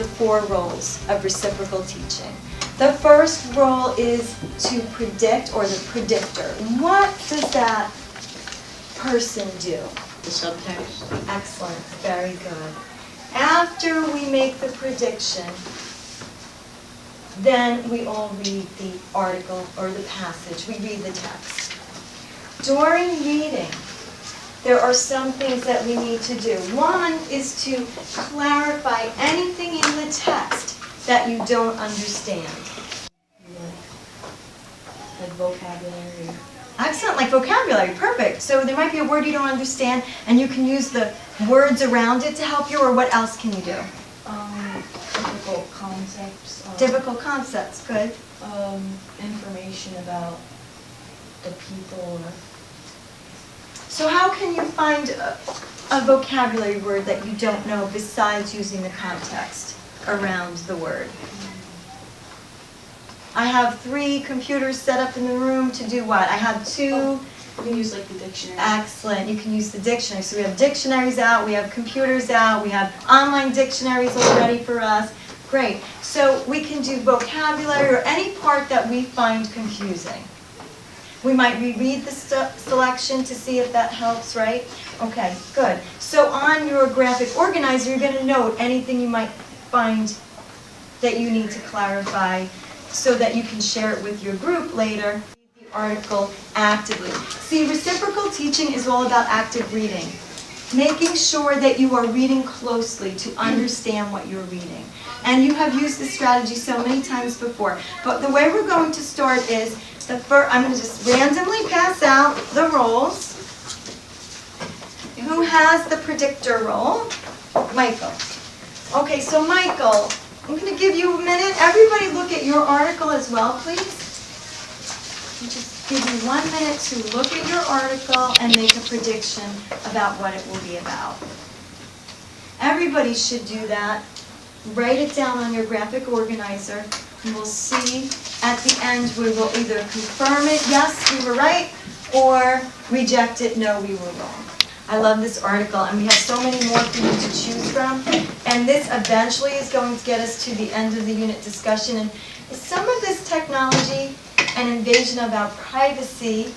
the 4 roles of reciprocal teaching. The first role is to predict, or the predictor. What does that person do? The subtext. Excellent, very good. After we make the prediction, then we all read the article or the passage. We read the text. During reading, there are some things that we need to do. One is to clarify anything in the text that you don't understand. Like vocabulary. Excellent, like vocabulary, perfect. So there might be a word you don't understand, and you can use the words around it to help you, or what else can you do? Difficult concepts. Difficult concepts, good. Information about the people. So how can you find a vocabulary word that you don't know besides using the context around the word? I have 3 computers set up in the room to do what? I have 2. You can use like the dictionary. Excellent. You can use the dictionary. So we have dictionaries out, we have computers out, we have online dictionaries all ready for us. Great. So we can do vocabulary or any part that we find confusing. We might reread the selection to see if that helps, right? Okay, good. So on your graphic organizer, you're going to note anything you might find that you need to clarify so that you can share it with your group later. Read the article actively. See, reciprocal teaching is all about active reading. Making sure that you are reading closely to understand what you're reading. And you have used this strategy so many times before. But the way we're going to start is, I'm going to just randomly pass out the roles. Who has the predictor role? Michael. Okay, so Michael, I'm going to give you a minute. Everybody look at your article as well, please. I'll just give you 1 minute to look at your article and make a prediction about what it will be about. Everybody should do that. Write it down on your graphic organizer. And we'll see at the end, we will either confirm it, yes, we were right, or reject it, no, we were wrong. I love this article, and we have so many more for you to choose from. And this eventually is going to get us to the end of the unit discussion. And some of this technology and invasion of our privacy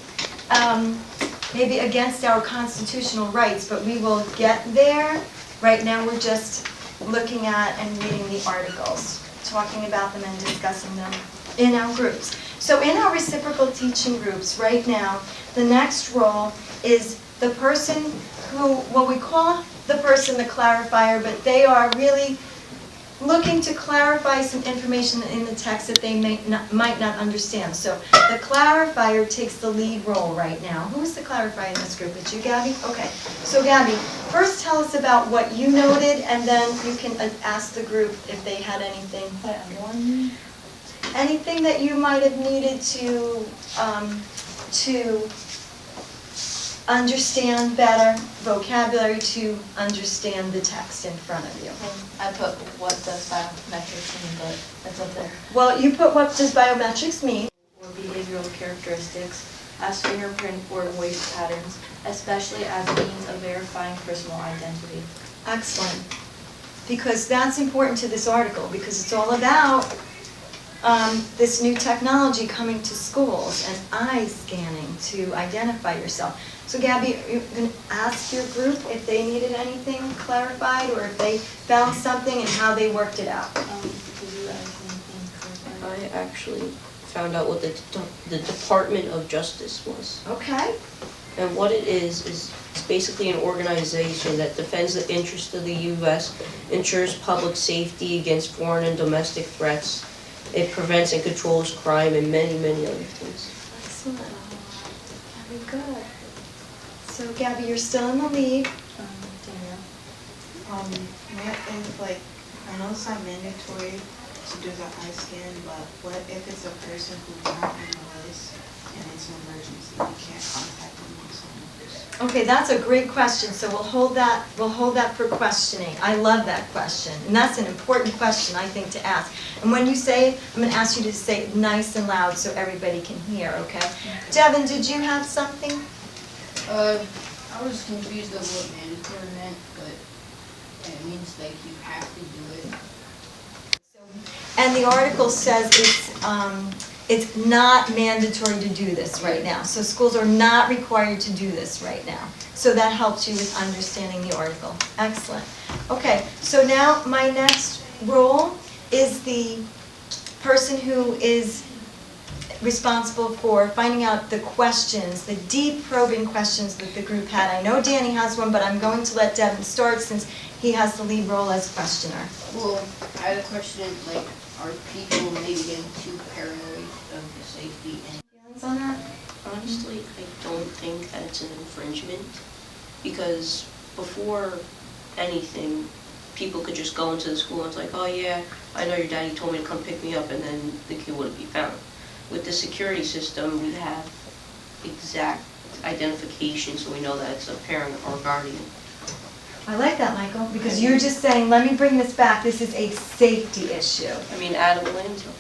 may be against our constitutional rights, but we will get there. Right now we're just looking at and reading the articles, talking about them and discussing them in our groups. So in our reciprocal teaching groups right now, the next role is the person who, well, we call the person the clarifier, but they are really looking to clarify some information in the text that they might not understand. So the clarifier takes the lead role right now. Who is the clarifier in this group? It's you, Gabby? Okay. So Gabby, first tell us about what you noted, and then you can ask the group if they had anything. Anything that you might have needed to understand better, vocabulary to understand the text in front of you. I put what does biometrics mean, but that's up there. Well, you put what does biometrics mean? Or behavioral characteristics as fingerprint or voice patterns, especially as means of verifying personal identity. Excellent. Because that's important to this article, because it's all about this new technology coming to schools and eye scanning to identify yourself. So Gabby, you're going to ask your group if they needed anything clarified or if they found something and how they worked it out. Did you ask anything clarified? I actually found out what the Department of Justice was. Okay. And what it is it's basically an organization that defends the interests of the U.S., ensures public safety against foreign and domestic threats. It prevents and controls crime and many, many other things. Excellent. Very good. So Gabby, you're still in the lead. Danielle. What if, like, I know it's not mandatory to do the eye scan, but what if it's a person who's not on the list and it's an emergency? You can't contact them on someone else. Okay, that's a great question. So we'll hold that for questioning. I love that question. And that's an important question, I think, to ask. And when you say it, I'm going to ask you to say it nice and loud so everybody can hear, okay? Devin, did you have something? I was confused of what mandatory meant, but it means like you have to do it. And the article says it's not mandatory to do this right now. So schools are not required to do this right now. So that helps you with understanding the article. Excellent. Okay, so now my next role is the person who is responsible for finding out the questions, the deep probing questions that the group had. I know Danny has one, but I'm going to let Devin start since he has the lead role as questioner. Well, I had a question, like, are people maybe getting too paranoid of the safety and Feelings on that? Honestly, I don't think that it's an infringement, because before anything, people could just go into the school and it's like, oh yeah, I know your daddy told me to come pick me up, and then the kid wouldn't be found. With the security system, we have exact identification, so we know that it's a parent or guardian. I like that, Michael, because you're just saying, let me bring this back, this is a safety issue. I mean, Adam Lanza,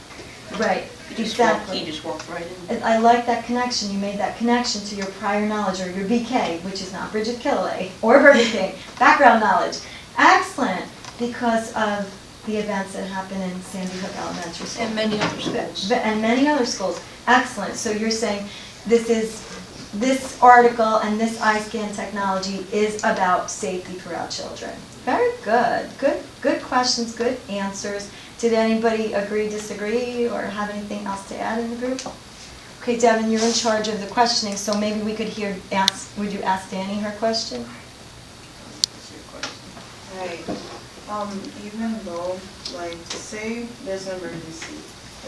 Right, he exactly. just walked right in. And I like that connection, you made that connection to your prior knowledge, or your BK, which is not Bridget Killelay, or Burger King, background knowledge. Excellent, because of the events that happened in Sandy Hook Elementary School. And many other schools. And many other schools. Excellent, so you're saying this article and this iScan technology is about safety for our children. Very good, good questions, good answers. Did anybody agree, disagree, or have anything else to add in the group? Okay, Devin, you're in charge of the questioning, so maybe we could would you ask Danny her question? Right. Even though, like, say there's an emergency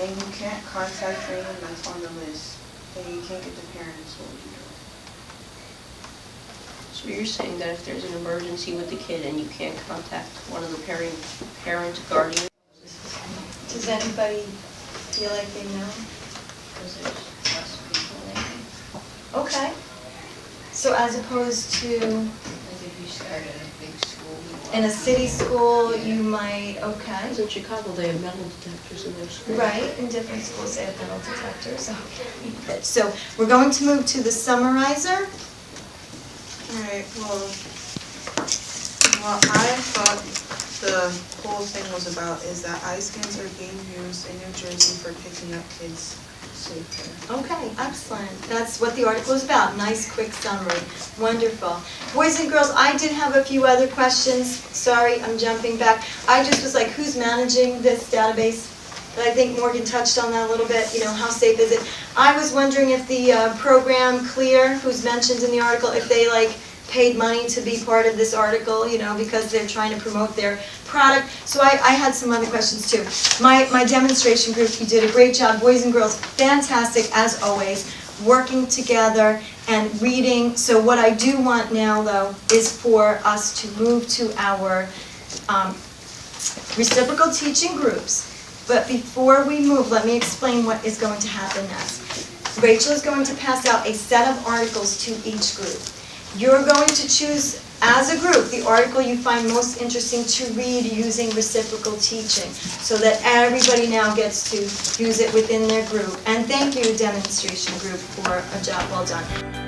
and you can't contact anyone that's on the list and you can't get the parents, what would you do? So you're saying that if there's an emergency with the kid and you can't contact one of the parent guardian? Does anybody feel like they know? because there's less people maybe? Okay. So as opposed to Like if you start at a big school. in a city school, you might, okay. Because in Chicago, they have metal detectors in their school. Right, in different schools they have metal detectors, okay. So we're going to move to the summarizer. Alright, well, what I thought the whole thing was about is that iScans are being used in New Jersey for picking up kids safer. Okay, excellent. That's what the article is about. Nice, quick summary. Wonderful. Boys and girls, I did have a few other questions. Sorry, I'm jumping back. I just was like, who's managing this database? But I think Morgan touched on that a little bit, you know, how safe is it? I was wondering if the program Clear, who's mentioned in the article, if they like paid money to be part of this article, you know, because they're trying to promote their product. So I had some other questions too. My demonstration group, you did a great job. Boys and girls, fantastic as always, working together and reading. So what I do want now though is for us to move to our reciprocal teaching groups. But before we move, let me explain what is going to happen next. Rachel is going to pass out a set of articles to each group. You're going to choose, as a group, the article you find most interesting to read using reciprocal teaching, so that everybody now gets to use it within their group. And thank you, demonstration group, for a job well done.